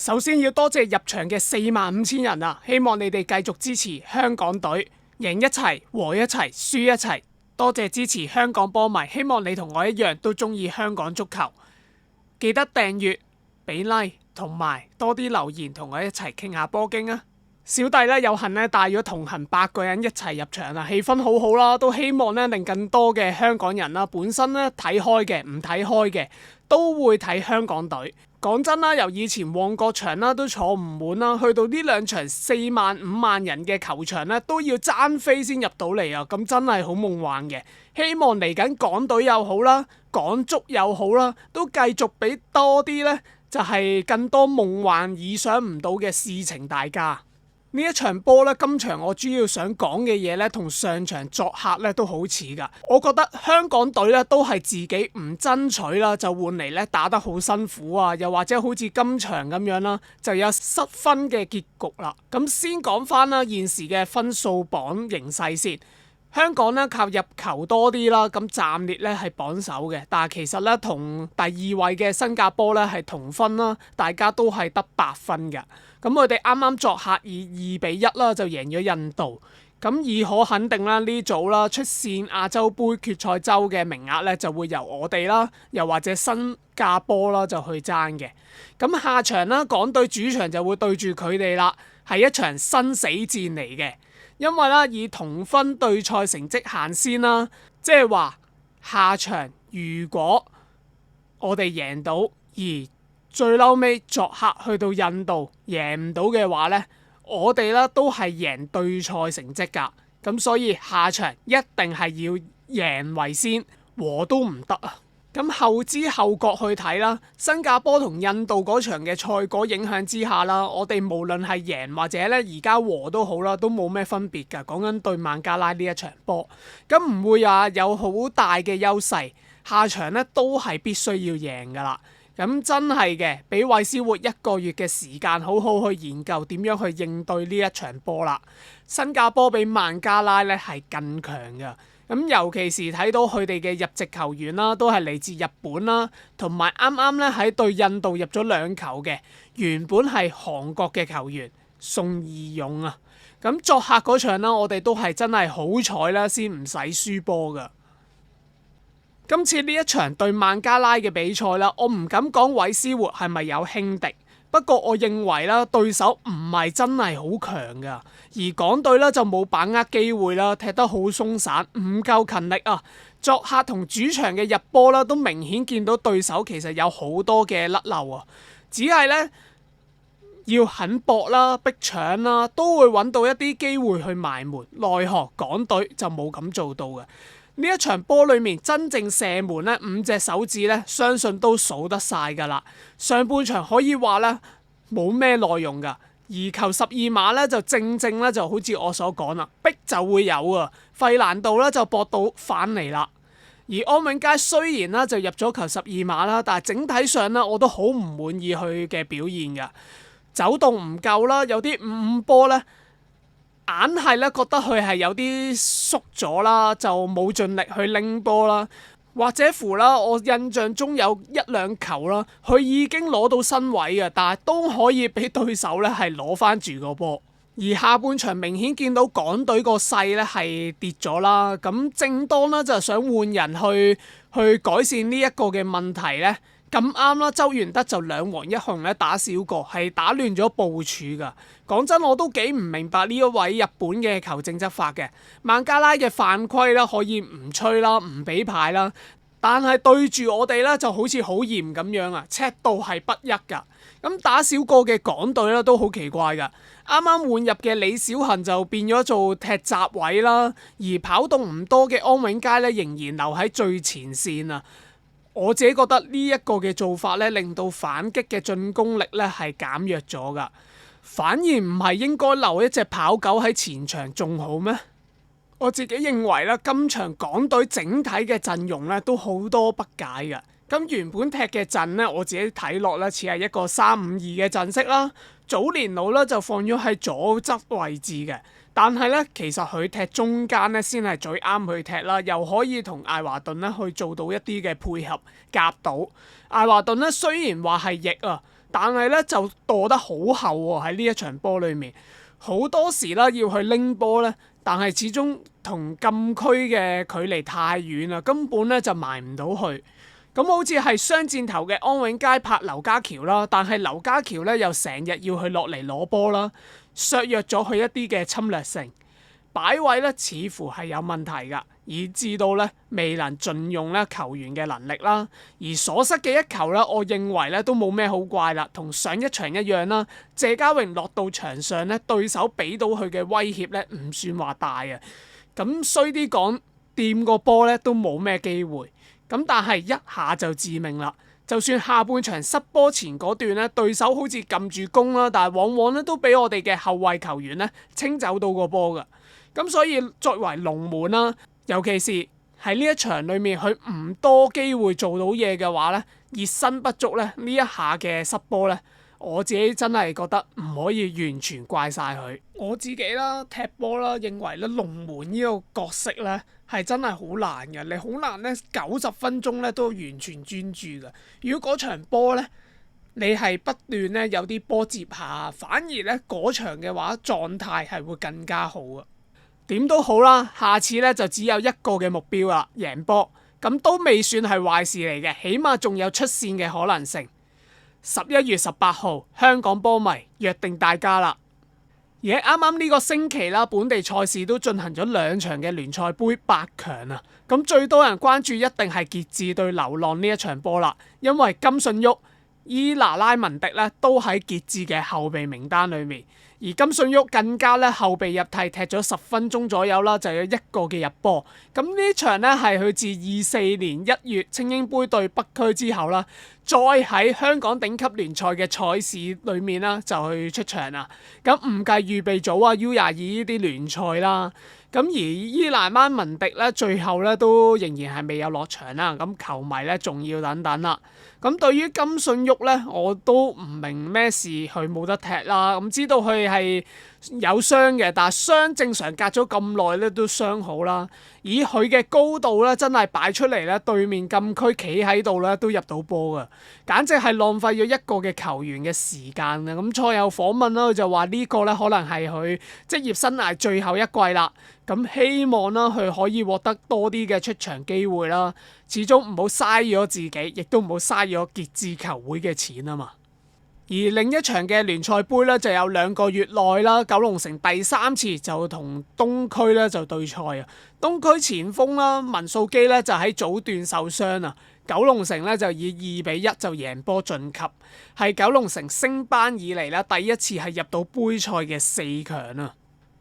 首先要多謝入場嘅45000人啊！希望你哋繼續支持香港隊，贏一齊，和一齊，輸一齊。多謝支持香港波迷，希望你同我一樣都中意香港足球。記得訂閱、俾 like 同埋多啲留言，同我一齊傾下波經啊！小弟咧有幸咧帶咗同行8個人一齊入場啊，氣氛好好啦，都希望咧令更多嘅香港人啦，本身咧睇開嘅、唔睇開嘅，都會睇香港隊。講真啦，由以前旺角場啦都坐唔滿啦，去到呢兩場4萬5萬人嘅球場咧，都要爭飛先入到嚟啊！咁真係好夢幻嘅。希望嚟緊港隊又好啦，港足又好啦，都繼續俾多啲呢，就係更多夢幻意想唔到嘅事情大家。呢一場波咧，今場我主要想講嘅嘢咧，同上場作客咧都好似噶。我覺得香港隊咧都係自己唔爭取啦，就換嚟咧打得好辛苦啊，又或者好似今場咁樣啦，就有失分嘅結局啦。咁先講翻啦，現時嘅分數榜形勢先。香港咧靠入球多啲啦，咁暫列咧係榜首嘅，但係其實咧同第二位嘅新加坡咧係同分啦，大家都係得8分嘅。咁佢哋啱啱作客以2-1啦就贏咗印度，咁已可肯定啦，呢組啦出線亞洲杯決賽周嘅名額咧就會由我哋啦，又或者新加坡啦就去爭嘅。咁下場啦，港隊主場就會對住佢哋啦，係一場生死戰嚟嘅。因為啦，以同分對賽成績行先啦，即係話下場如果我哋贏到，而最嬲尾作客去到印度贏唔到嘅話呢，我哋啦都係贏對賽成績㗎，咁所以下場一定係要贏為先，和都唔得啊！咁後知後覺去睇啦，新加坡同印度嗰場嘅賽果影響之下啦，我哋無論係贏或者咧而家和都好啦，都冇咩分別㗎。講緊對孟加拉呢一場波，咁唔會話有好大嘅優勢，下場咧都係必須要贏㗎啦。咁真係嘅，俾韋斯活1個月嘅時間，好好去研究點樣去應對呢一場波啦。新加坡比孟加拉咧係更強㗎。咁尤其是睇到佢哋嘅入籍球員啦，都係嚟自日本啦，同埋啱啱咧喺對印度入咗2球嘅，原本係韓國嘅球員宋義勇啊。咁作客嗰場啦，我哋都係真係好彩啦，先唔使輸波噶。今次呢一場對孟加拉嘅比賽啦，我唔敢講韋斯活係咪有輕敵。不過我認為啦，對手唔係真係好強噶，而港隊咧就冇把握機會啦，踢得好鬆散，唔夠勤力啊！作客同主場嘅入波啦，都明顯見到對手其實有好多嘅甩漏啊，只係咧要肯搏啦、逼搶啦，都會揾到一啲機會去埋門，奈何港隊就冇咁做到嘅。呢一場波裏面真正射門咧，5隻手指咧，相信都數得晒㗎啦。上半場可以話咧冇咩內容㗎，而球12碼咧就正咧就好似我所講啦，逼就會有啊。費蘭道咧就搏到反嚟啦，而安永佳雖然咧就入咗球12碼啦，但係整體上咧我都好唔滿意佢嘅表現㗎，走動唔夠啦，有啲5-5波咧。硬係咧覺得佢係有啲縮咗啦，就冇盡力去拎波啦，或者乎啦，我印象中有1-2球啦，佢已經攞到身位嘅，但係都可以俾對手咧係攞翻住個波。而下半場明顯見到港隊個勢咧係跌咗啦，咁正當咧就想換人去改善呢一個嘅問題咧。咁啱啦，周元德就2黃1紅咧打少個，係打亂咗部署㗎。講真，我都幾唔明白呢一位日本嘅球證執法嘅。孟加拉嘅犯規啦，可以唔吹啦，唔俾牌啦，但係對住我哋咧就好似好嚴咁樣啊，尺度係不一㗎。咁打少個嘅港隊咧都好奇怪㗎。啱啱換入嘅李小恆就變咗做踢閘位啦，而跑動唔多嘅安永佳咧仍然留喺最前線啊。我自己覺得呢一個嘅做法咧，令到反擊嘅進攻力咧係減弱咗噶，反而唔係應該留一隻跑狗喺前場仲好咩？我自己認為咧，今場港隊整體嘅陣容咧都好多不解嘅。咁原本踢嘅陣咧，我自己睇落咧似係一個3-5-2嘅陣式啦。早年佬咧就放咗喺左側位置嘅。但係咧，其實佢踢中間咧先係最啱佢踢啦，又可以同艾華頓咧去做到一啲嘅配合夾到。艾華頓咧雖然話係翼啊，但係咧就墮得好後喎，喺呢一場波裏面，好多時啦要去拎波咧，但係始終同禁區嘅距離太遠啦，根本咧就埋唔到去。咁好似係雙箭頭嘅安永佳拍劉家喬啦，但係劉家喬咧又成日要去落嚟攞波啦，削弱咗佢一啲嘅侵略性，擺位咧似乎係有問題㗎，以致到咧未能盡用咧球員嘅能力啦。而所失嘅一球咧，我認為咧都冇咩好怪啦，同上一場一樣啦。謝家榮落到場上咧，對手俾到佢嘅威脅咧唔算話大啊。咁衰啲講，掂個波咧都冇咩機會。咁但係一下就致命啦！就算下半場失波前嗰段咧，對手好似撳住攻啦，但係往往咧都俾我哋嘅後衛球員咧清走到個波㗎。咁所以作為龍門啦，尤其是喺呢一場裏面，佢唔多機會做到嘢嘅話咧，熱身不足咧，呢一下嘅失波咧，我自己真係覺得唔可以完全怪晒佢。我自己啦，踢波啦，認為咧龍門呢個角色咧係真係好難嘅，你好難咧90分鐘咧都完全專注嘅。如果嗰場波咧你係不斷咧有啲波接下，反而咧嗰場嘅話狀態係會更加好啊。點都好啦，下次咧就只有一個嘅目標啦，贏波，咁都未算係壞事嚟嘅，起碼仲有出線嘅可能性。11月18號，香港波迷約定大家啦。而喺啱啱呢個星期啦，本地賽事都進行咗2場嘅聯賽杯8強啊。咁最多人關注一定係傑志對流浪呢一場波啦，因為金信煜、伊拿拉文迪咧都喺傑志嘅後備名單裏面。而金信煜更加咧後備入替踢咗10分鐘左右啦，就有一個嘅入波。咁呢場咧係佢自24年1月菁英杯對北區之後啦，再喺香港頂級聯賽嘅賽事裏面啦就去出場啦。咁唔計預備組啊 U22呢啲聯賽啦。咁而伊拿拉文迪咧最後咧都仍然係未有落場啦。咁球迷咧仲要等等啦。咁對於金信煜咧，我都唔明咩事佢冇得踢啦。咁知道佢係有傷嘅，但係傷正常隔咗咁耐咧都傷好啦。以佢嘅高度咧，真係擺出嚟咧，對面禁區企喺度咧都入到波㗎，簡直係浪費咗一個嘅球員嘅時間啊！咁賽後訪問啦，佢就話呢個咧可能係佢職業生涯最後一季啦。咁希望啦，佢可以獲得多啲嘅出場機會啦。始終唔好嘥咗自己，亦都唔好嘥咗傑志球會嘅錢啊嘛。而另一場嘅聯賽杯咧，就有2個月內啦，九龍城第3次就同東區咧就對賽啊。東區前鋒啦，文素基咧就喺早段受傷啊，九龍城咧就以2-1就贏波晉級，係九龍城升班以嚟咧第一次係入到杯賽嘅4強啊。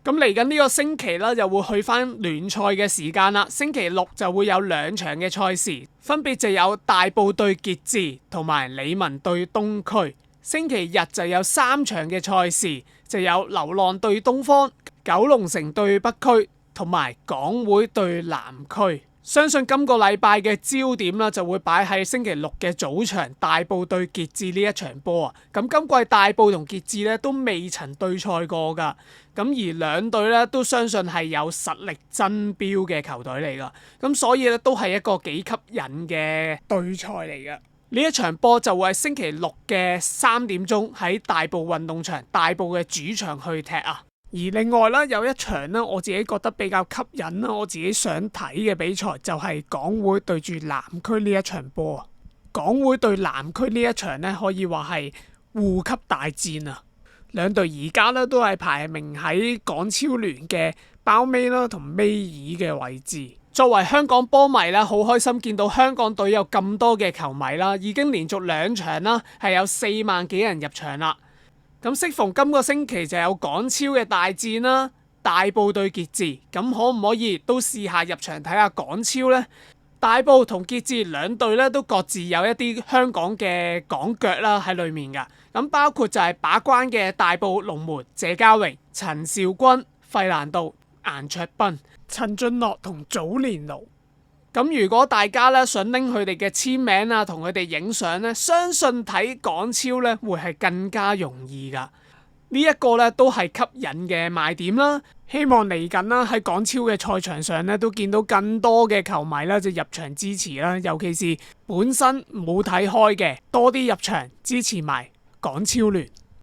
咁嚟緊呢個星期啦，又會去翻聯賽嘅時間啦。星期6就會有2場嘅賽事，分別就有大埔對傑志同埋理文對東區。星期日就有3場嘅賽事，就有流浪對東方、九龍城對北區同埋港會對南區。相信今個禮拜嘅焦點啦，就會擺喺星期6嘅早場大埔對傑志呢一場波啊。咁今季大埔同傑志咧都未曾對賽過㗎，咁而兩隊咧都相信係有實力爭標嘅球隊嚟㗎，咁所以咧都係一個幾吸引嘅對賽嚟㗎。呢一場波就會喺星期6嘅3點鐘喺大埔運動場大埔嘅主場去踢啊。而另外啦，有一場咧，我自己覺得比較吸引啦，我自己想睇嘅比賽就係港會對住南區呢一場波啊。港會對南區呢一場咧，可以話係護級大戰啊。兩隊而家咧都係排名喺港超聯嘅包尾啦同尾二嘅位置。作為香港波迷咧，好開心見到香港隊有咁多嘅球迷啦，已經連續2場啦，係有4萬幾人入場啦。咁適逢今個星期就有港超嘅大戰啦，大埔對傑志，咁可唔可以都試下入場睇下港超呢？大埔同傑志兩隊咧都各自有一啲香港嘅港腳啦喺裏面噶，咁包括就係把關嘅大埔龍門謝家榮、陳肇鈞、費蘭道、顏卓彬、陳俊樂同祖連奴。咁如果大家咧想拎佢哋嘅簽名啊，同佢哋影相咧，相信睇港超咧會係更加容易噶。呢一個咧都係吸引嘅賣點啦。希望嚟緊啦喺港超嘅賽場上咧，都見到更多嘅球迷啦就入場支持啦。尤其是本身冇睇開嘅，多啲入場支持埋港超聯。